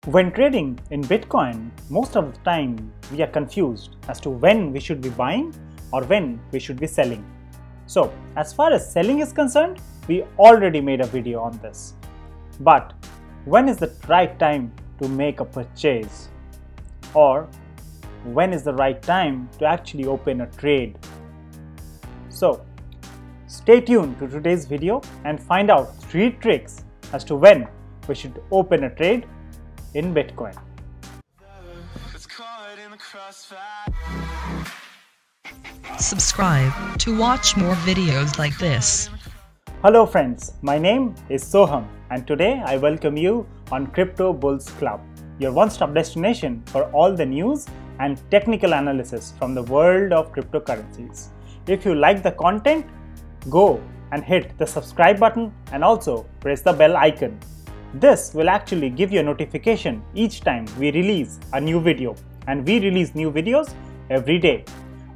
When trading in Bitcoin, most of the time we are confused as to when we should be buying or when we should be selling. So, as far as selling is concerned, we already made a video on this. But when is the right time to make a purchase? Or when is the right time to actually open a trade? So, stay tuned to today's video and find out 3 tricks as to when we should open a trade in Bitcoin. Subscribe to watch more videos like this. Hello friends, my name is Soham and today I welcome you on Crypto Bulls Club, your one-stop destination for all the news and technical analysis from the world of cryptocurrencies. If you like the content, go and hit the subscribe button and also press the bell icon. This will actually give you a notification each time we release a new video, and we release new videos every day.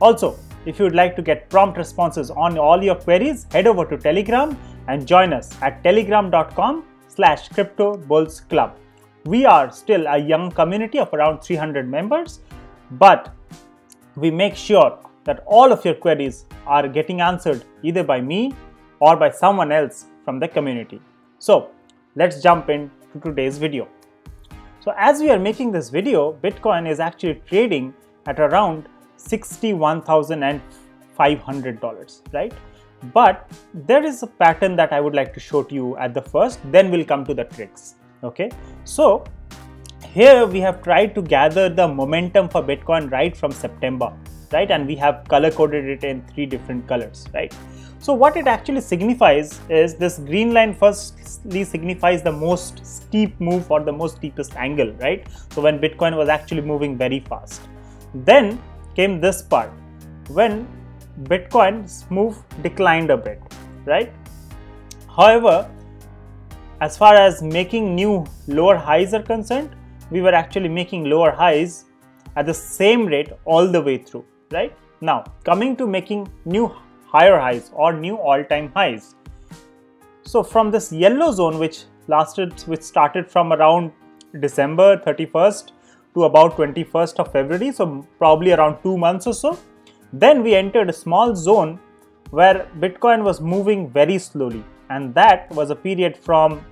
Also, if you would like to get prompt responses on all your queries, head over to Telegram and join us at telegram.com/cryptobullsclub. We are still a young community of around 300 members, but we make sure that all of your queries are getting answered either by me or by someone else from the community. So, let's jump into today's video. So as we are making this video, Bitcoin is actually trading at around $61,500, right? But there is a pattern that I would like to show to you at the first, then we'll come to the tricks, okay? So here we have tried to gather the momentum for Bitcoin right from September, right? And we have color coded it in 3 different colors, right? So what it actually signifies is this green line firstly signifies the most steep move or the most steepest angle, right? So when Bitcoin was actually moving very fast. Then came this part when Bitcoin's move declined a bit, right? However, as far as making new lower highs are concerned, we were actually making lower highs at the same rate all the way through, right? Now, coming to making new higher highs or new all-time highs. So from this yellow zone which started from around December 31st to about 21st of February, so probably around 2 months or so, then we entered a small zone where Bitcoin was moving very slowly, and that was a period from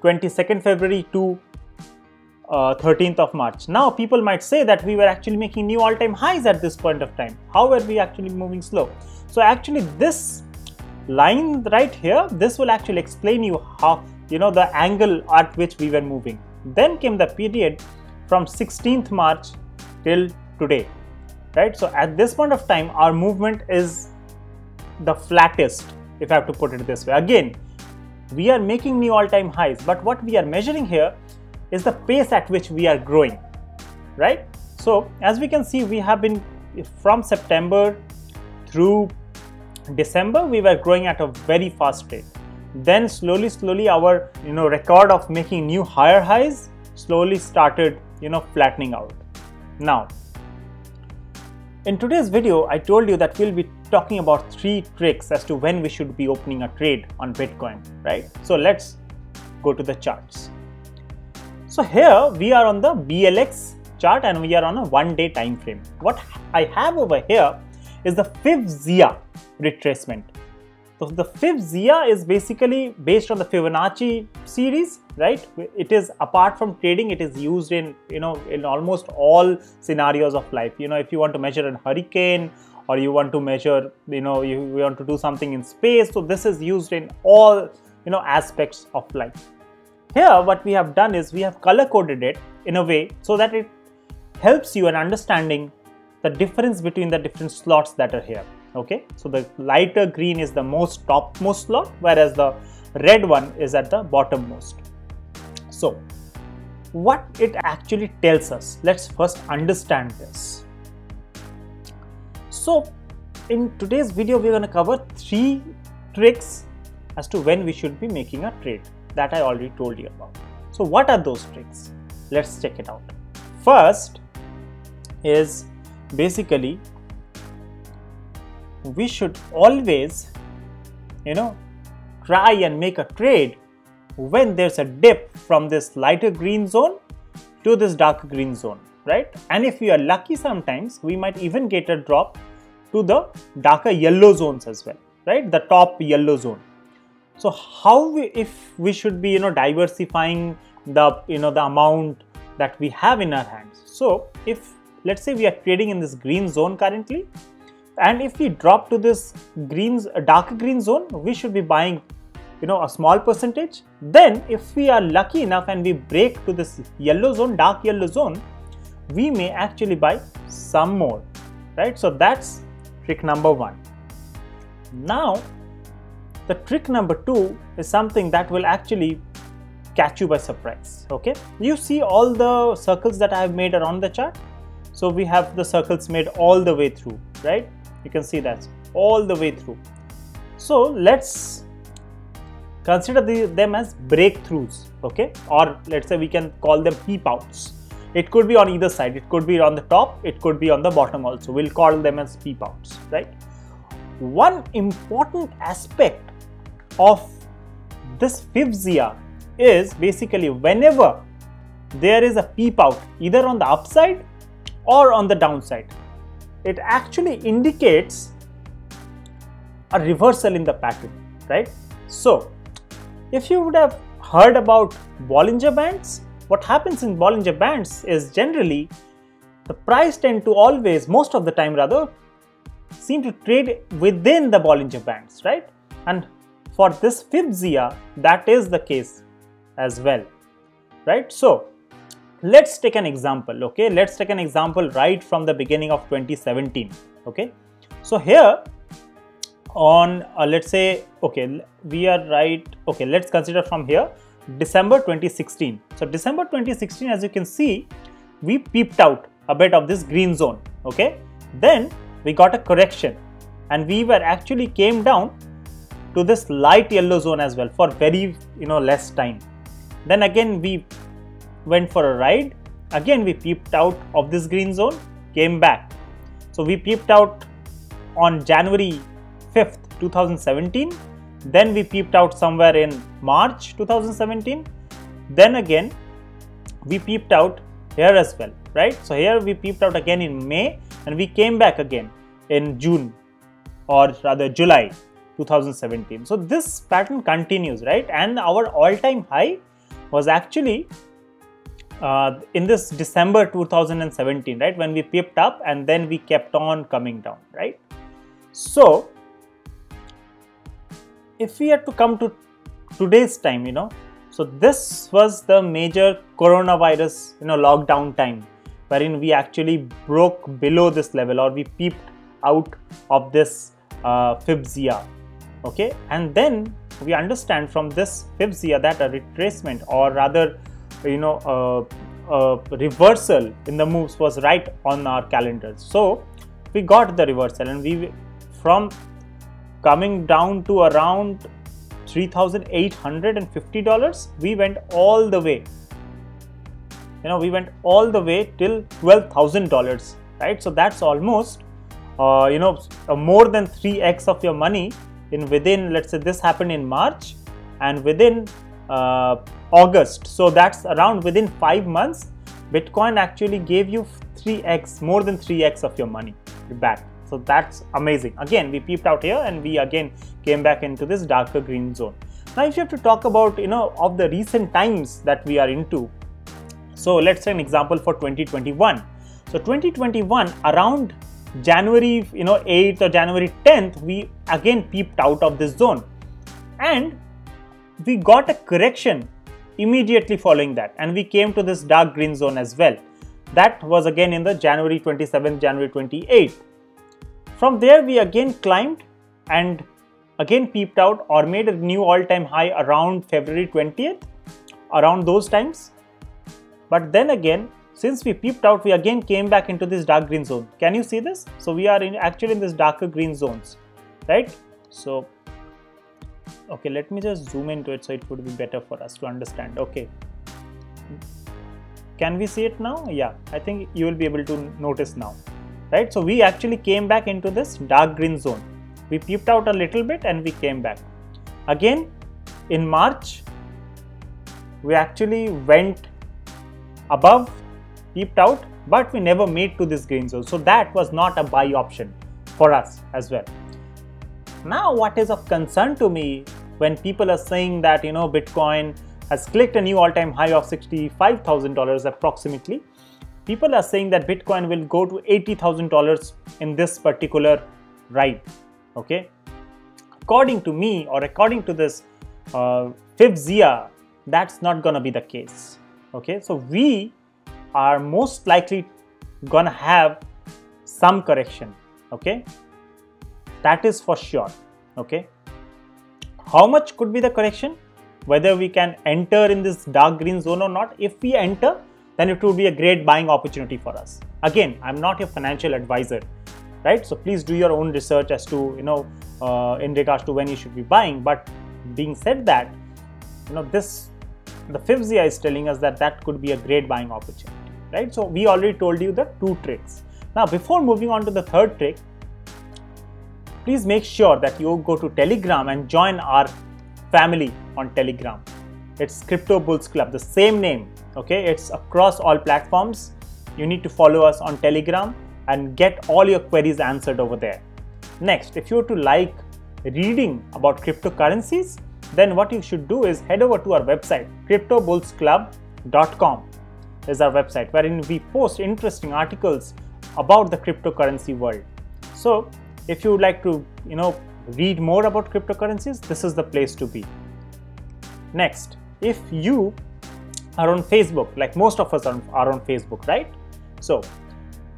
22nd February to 13th of March. Now people might say that we were actually making new all-time highs at this point of time. How were we actually moving slow? So actually this line right here, this will actually explain you how, the angle at which we were moving. Then came the period from 16th March till today, right? So at this point of time, our movement is the flattest, if I have to put it this way. Again, we are making new all-time highs, but what we are measuring here is the pace at which we are growing, right? So as we can see, we have been from September through December, we were growing at a very fast rate. Then slowly our record of making new higher highs slowly started flattening out. Now in today's video, I told you that we'll be talking about 3 tricks as to when we should be opening a trade on Bitcoin, right? So let's go to the charts. So here we are on the BLX chart and we are on a 1-day time frame. What I have over here is the fifth Zia retracement. So the fifth Zia is basically based on the Fibonacci series, right? It is, apart from trading, it is used in in almost all scenarios of life. If you want to measure a hurricane, or you want to measure, you want to do something in space, so this is used in all aspects of life. Here what we have done is we have color coded it in a way so that it helps you in understanding the difference between the different slots that are here. Okay, so the lighter green is the topmost slot, whereas the red one is at the bottommost. So what it actually tells us, let's first understand this. So in today's video, we're going to cover 3 tricks as to when we should be making a trade that I already told you about. So what are those tricks? Let's check it out. First is basically we should always try and make a trade when there's a dip from this lighter green zone to this dark green zone, right? And if we are lucky, sometimes we might even get a drop to the darker yellow zones as well, right? The top yellow zone. So how if we should be, diversifying the, the amount that we have in our hands. So if let's say we are trading in this green zone currently, and if we drop to this dark green zone, we should be buying, a small percentage. Then if we are lucky enough and we break to this yellow zone, dark yellow zone, we may actually buy some more, right? So that's trick number 1. Now the trick number 2 is something that will actually catch you by surprise. Okay, you see all the circles that I have made around the chart. So we have the circles made all the way through, right? You can see that all the way through. So let's consider them as breakthroughs, okay? Or let's say we can call them peep outs. It could be on either side. It could be on the top. It could be on the bottom also. We'll call them as peep outs, right? One important aspect of this FIBSIA is basically whenever there is a peep out, either on the upside or on the downside, it actually indicates a reversal in the pattern, right? So if you would have heard about Bollinger Bands, what happens in Bollinger Bands is generally the price tend to always, most of the time rather, seem to trade within the Bollinger Bands, right? And for this FIBSIA, that is the case as well, right? So let's take an example, okay? Let's take an example right from the beginning of 2017, okay? So here on, let's say, okay, we are right, okay, let's consider from here, December 2016. So December 2016, as you can see, we peeped out a bit of this green zone, okay? Then we got a correction and we were actually came down to this light yellow zone as well for very, less time. Then again, we went for a ride. Again, we peeped out of this green zone, came back. So we peeped out on January 5th, 2017. Then we peeped out somewhere in March 2017. Then again, we peeped out here as well, right? So here we peeped out again in May and we came back again in June, or rather July 2017. So this pattern continues, right? And our all-time high was actually in this December 2017, right? When we peeped up and then we kept on coming down, right? So if we had to come to today's time, so this was the major coronavirus, lockdown time, wherein we actually broke below this level, or we peeped out of this FIBSIA, okay? And then we understand from this FIBSIA that a retracement, or rather, a reversal in the moves was right on our calendars. So we got the reversal, and we, from coming down to around $3,850, we went all the way. We went all the way till $12,000, right? So that's almost, more than 3x of your money in within, let's say this happened in March, and within August. So that's around within 5 months, Bitcoin actually gave you 3x, more than 3x of your money back. So that's amazing. Again, we peeped out here and we again came back into this darker green zone. Now, if you have to talk about, of the recent times that we are into, so let's take an example for 2021. So 2021, around January 8th or January 10th, we again peeped out of this zone and we got a correction immediately following that, and we came to this dark green zone as well. That was again in the January 27th, January 28th. From there, we again climbed and again peeped out or made a new all-time high around February 20th, around those times. But then again, since we peeped out, we again came back into this dark green zone. Can you see this? So we are actually in this darker green zones, right? So, okay, let me just zoom into it so it would be better for us to understand. Okay. Can we see it now? Yeah, I think you will be able to notice now, right? So we actually came back into this dark green zone. We peeped out a little bit and we came back. Again, in March, we actually went above, peeped out, but we never made to this green zone. So that was not a buy option for us as well. Now, what is of concern to me when people are saying that, you know, Bitcoin has clicked a new all-time high of $65,000 approximately. People are saying that Bitcoin will go to $80,000 in this particular ride. Okay, according to me, or according to this FibZia, that's not gonna be the case. Okay, so we are most likely gonna have some correction. Okay, that is for sure. Okay, how much could be the correction? Whether we can enter in this dark green zone or not. If we enter, then it would be a great buying opportunity for us. Again, I'm not your financial advisor, right? So please do your own research as to, you know, in regards to when you should be buying. But being said that, you know, the FibZia is telling us that that could be a great buying opportunity, right? So we already told you the 2 tricks. Now, before moving on to the 3rd trick, please make sure that you go to Telegram and join our family on Telegram. It's Crypto Bulls Club, the same name. Okay, it's across all platforms. You need to follow us on Telegram and get all your queries answered over there. Next, if you were to like reading about cryptocurrencies, then what you should do is head over to our website. cryptobullsclub.com is our website, wherein we post interesting articles about the cryptocurrency world. So if you would like to, you know, read more about cryptocurrencies, this is the place to be. Next, if you are on Facebook, like most of us are on Facebook, right? So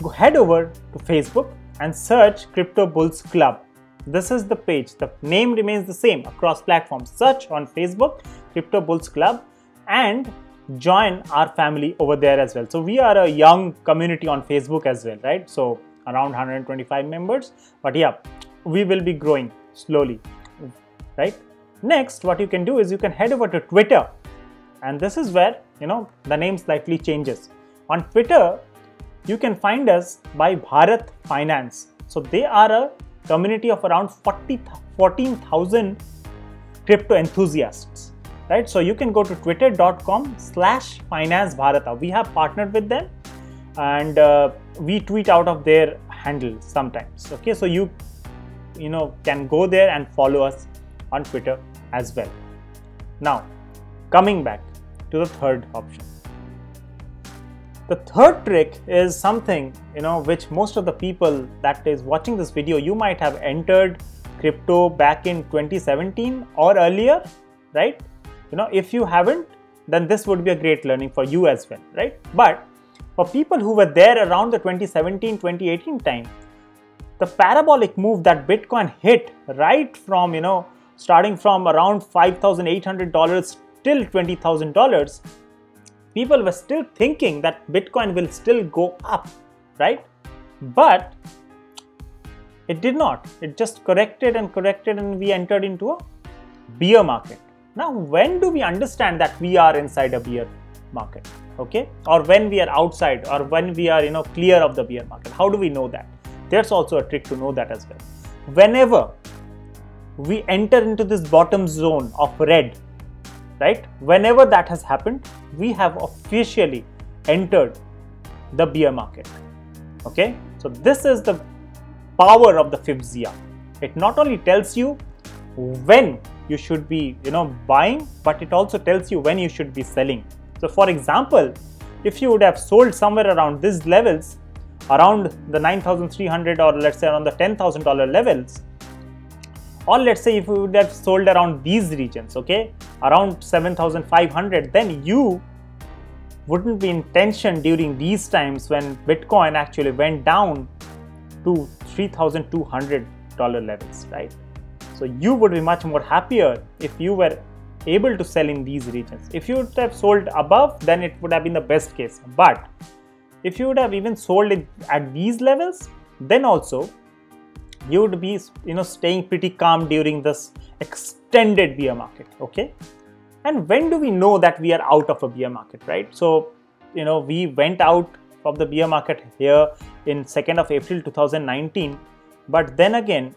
go head over to Facebook and search Crypto Bulls Club. This is the page. The name remains the same across platforms. Search on Facebook Crypto Bulls Club and join our family over there as well. So we are a young community on Facebook as well, right? So around 125 members, but yeah, we will be growing slowly, right? Next, what you can do is you can head over to Twitter, and this is where, you know, the name slightly changes. On Twitter, you can find us by Bharat Finance. So they are a community of around 14,000 crypto enthusiasts, right? So you can go to twitter.com/financebharata. We have partnered with them, and we tweet out of their handle sometimes. Okay, so you know, can go there and follow us on Twitter as well. Now, coming back to the 3rd option. The 3rd trick is something, you know, which most of the people that is watching this video, you might have entered crypto back in 2017 or earlier, right? You know, if you haven't, then this would be a great learning for you as well, right? But for people who were there around the 2017-2018 time, the parabolic move that Bitcoin hit right from, you know, starting from around $5,800 till $20,000, people were still thinking that Bitcoin will still go up, right? But it did not. It just corrected and corrected, and we entered into a bear market. Now, when do we understand that we are inside a bear market? Okay, or when we are outside, or when we are, you know, clear of the bear market? How do we know that? There's also a trick to know that as well. Whenever we enter into this bottom zone of red, right? Whenever that has happened, we have officially entered the bear market. Okay, so this is the power of the FibZia. It not only tells you when you should be, you know, buying, but it also tells you when you should be selling. So for example, if you would have sold somewhere around these levels, around the 9,300, or let's say around the $10,000 levels, or let's say if you would have sold around these regions, okay, around 7,500, then you wouldn't be in tension during these times when Bitcoin actually went down to $3,200 levels, right? So you would be much more happier if you were able to sell in these regions. If you would have sold above, then it would have been the best case. But if you would have even sold it at these levels, then also you would be, you know, staying pretty calm during this extended bear market. Okay, and when do we know that we are out of a bear market, right? So, you know, we went out of the bear market here in 2nd of April 2019, but then again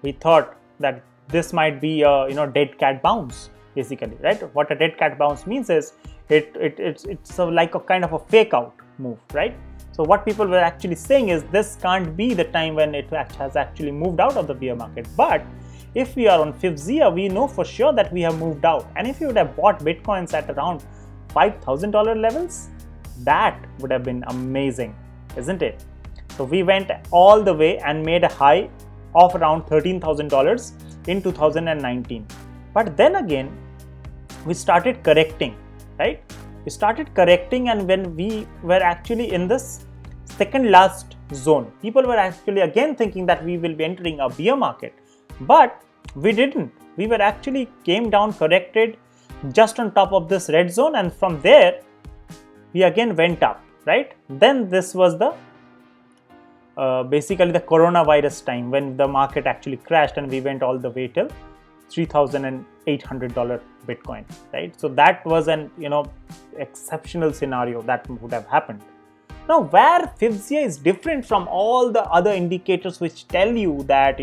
we thought that this might be a, you know, dead cat bounce, basically, right? What a dead cat bounce means is it's like a kind of a fake out move, right? So what people were actually saying is this can't be the time when it has actually moved out of the bear market. But if we are on FIBSIA, we know for sure that we have moved out. And if you would have bought Bitcoins at around $5,000 levels, that would have been amazing, isn't it? So we went all the way and made a high of around $13,000 in 2019. But then again, we started correcting, right? We started correcting, and when we were actually in this second last zone, people were actually again thinking that we will be entering a bear market, but we didn't. We were actually came down, corrected just on top of this red zone, and from there we again went up, right? Then this was the basically the coronavirus time when the market actually crashed and we went all the way till $3,800 Bitcoin, right? So that was an exceptional scenario that would have happened. Now, where FIBSIA is different from all the other indicators which tell you that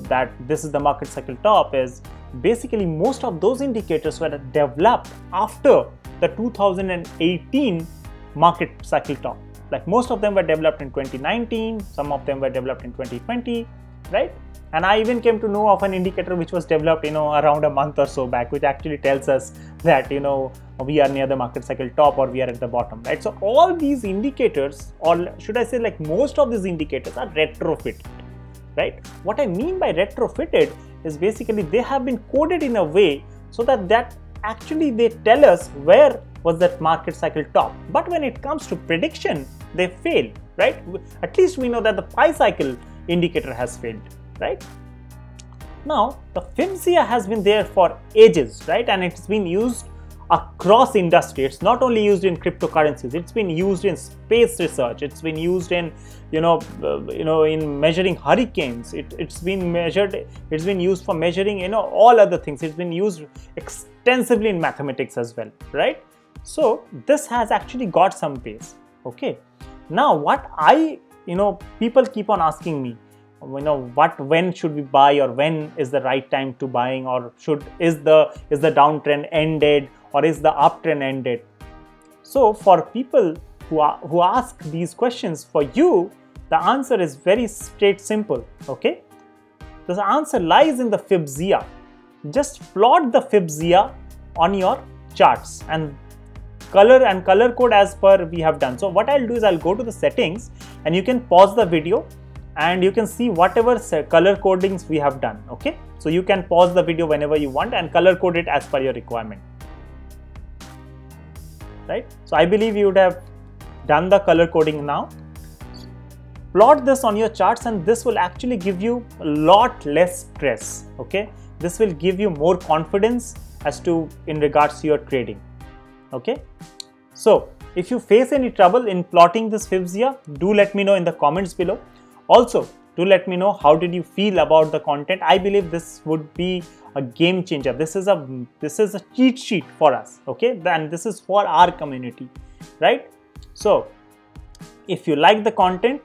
that this is the market cycle top is basically most of those indicators were developed after the 2018 market cycle top. Like most of them were developed in 2019, some of them were developed in 2020, right? And I even came to know of an indicator which was developed, around a month or so back, which actually tells us that, we are near the market cycle top or we are at the bottom, right? So all these indicators, or should I say like most of these indicators are retrofitted, right? What I mean by retrofitted is basically they have been coded in a way so that actually they tell us where was that market cycle top. But when it comes to prediction, they fail, right? At least we know that the pi cycle indicator has failed, right? Now, the FIBSIA has been there for ages, right? And it's been used across industry. It's not only used in cryptocurrencies, it's been used in space research, it's been used in in measuring hurricanes, it's been used for measuring all other things. It's been used extensively in mathematics as well, right? So this has actually got some base. Okay, now what people keep on asking me, when should we buy, or when is the right time to buying, or is the downtrend ended, or is the uptrend ended? So for people who ask these questions, for you the answer is very simple. Okay, the answer lies in the FIBSIA. Just plot the FIBSIA on your charts and color code as per we have done. So what I'll do is I'll go to the settings, and you can pause the video and you can see whatever color codings we have done. Okay, so you can pause the video whenever you want and color code it as per your requirement, right? So I believe you would have done the color coding now. Plot this on your charts, and this will actually give you a lot less stress. Okay, this will give you more confidence in regards to your trading. Okay, so if you face any trouble in plotting this FIBSIA, do let me know in the comments below. Also, do let me know how did you feel about the content. I believe this would be a game changer. This is a cheat sheet for us. Okay, and this is for our community, right? So if you like the content,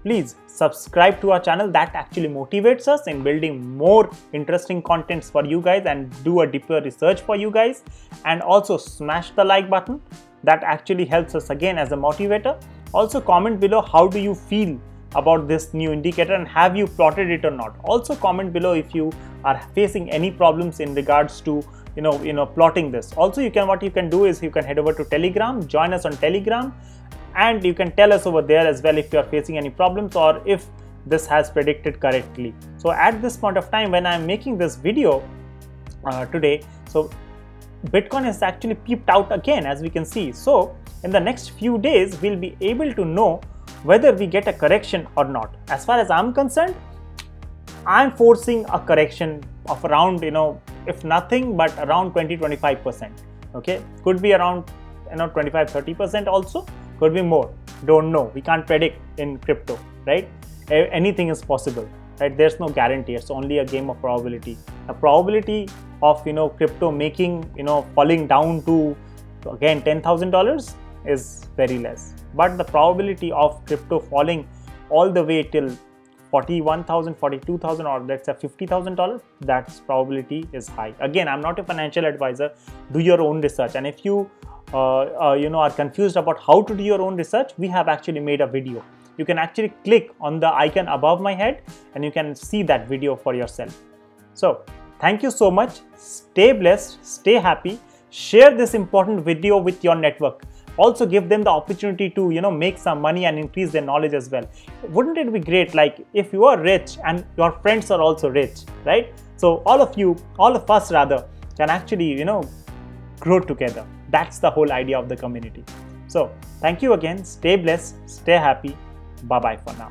please subscribe to our channel. That actually motivates us in building more interesting contents for you guys and do a deeper research for you guys. And also smash the like button. That actually helps us again as a motivator. Also comment below how do you feel about this new indicator and have you plotted it or not. Also comment below if you are facing any problems in regards to plotting this. Also what you can do is you can head over to Telegram, join us on Telegram, and you can tell us over there as well if you are facing any problems or if this has predicted correctly. So at this point of time when I am making this video today, so Bitcoin has actually peeped out again, as we can see. So in the next few days we'll be able to know whether we get a correction or not. As far as I'm concerned, I'm forcing a correction of around if nothing but around 20-25%. Okay, could be around 25-30% also, could be more, don't know. We can't predict in crypto, right? Anything is possible, right? There's no guarantee. It's only a game of probability. The probability of crypto making falling down to again $10,000 is very less, but the probability of crypto falling all the way till $41,000, $42,000, or let's say $50,000, that probability is high. Again, I'm not a financial advisor. Do your own research, and if you are confused about how to do your own research, we have actually made a video. You can actually click on the icon above my head and you can see that video for yourself. So thank you so much. Stay blessed, stay happy. Share this important video with your network. Also give them the opportunity to make some money and increase their knowledge as well. Wouldn't it be great, like, if you are rich and your friends are also rich, right? So all of us rather, can actually grow together. That's the whole idea of the community. So thank you again. Stay blessed, stay happy. Bye bye for now.